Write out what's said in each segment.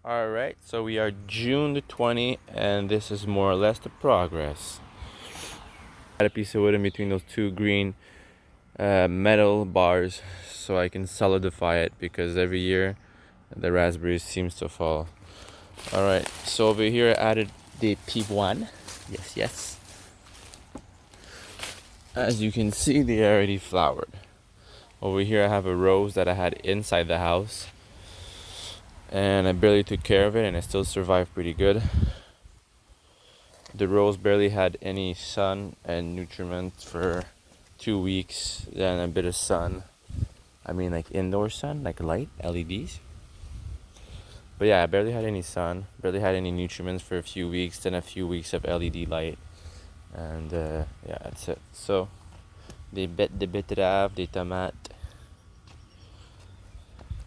Alright, so we are June the 20th, and this is more or less the progress. I had a piece of wood in between those two green metal bars so I can solidify it, because every year the raspberries seems to fall. Alright, so over here I added the P1. Yes, yes. As you can see, they already flowered. Over here I have a rose that I had inside the house, and I barely took care of it, and it still survived pretty good. The rose barely had any sun and nutriment for 2 weeks, then a bit of sun. I mean, like indoor sun, like light, LEDs. But yeah, I barely had any sun, barely had any nutriments for a few weeks, then a few weeks of LED light. And yeah, that's it. So, des betteraves, des tomates.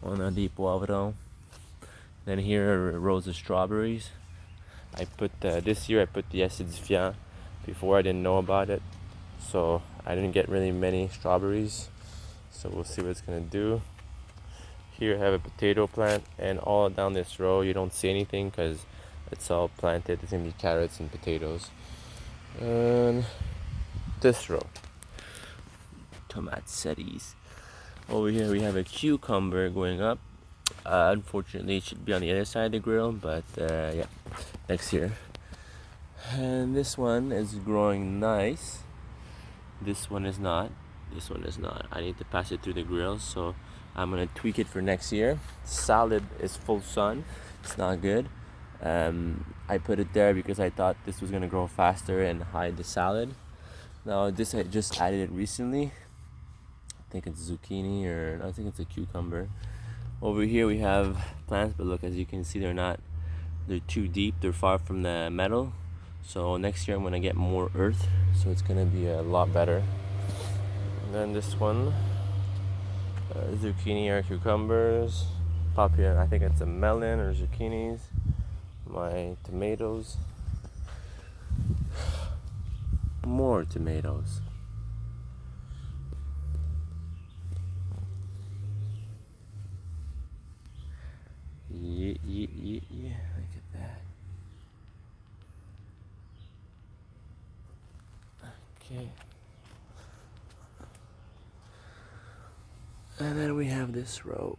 On a des poivrons. Then here are rows of strawberries. I put this year I put the acidifiant. Before I didn't know about it, so I didn't get really many strawberries. So we'll see what it's gonna do. Here I have a potato plant, and all down this row you don't see anything because it's all planted. It's gonna be carrots and potatoes. And this row, tomates. Over here we have a cucumber going up. Unfortunately, it should be on the other side of the grill, but yeah, next year. And this one is growing nice. This one is not. This one is not. I need to pass it through the grill, so I'm gonna tweak it for next year. Salad is full sun. It's not good. I put it there because I thought this was gonna grow faster and hide the salad. Now this, I just added it recently. I think it's zucchini, or I think it's a cucumber. Over here we have plants, but look, as you can see, they're too deep. They're far from the metal. So next year I'm gonna get more earth, so it's gonna be a lot better. And then this one, zucchini or cucumbers. Popular, I think it's a melon or zucchinis. My tomatoes. More tomatoes. Yeah. Look at that. Okay. And then we have this row.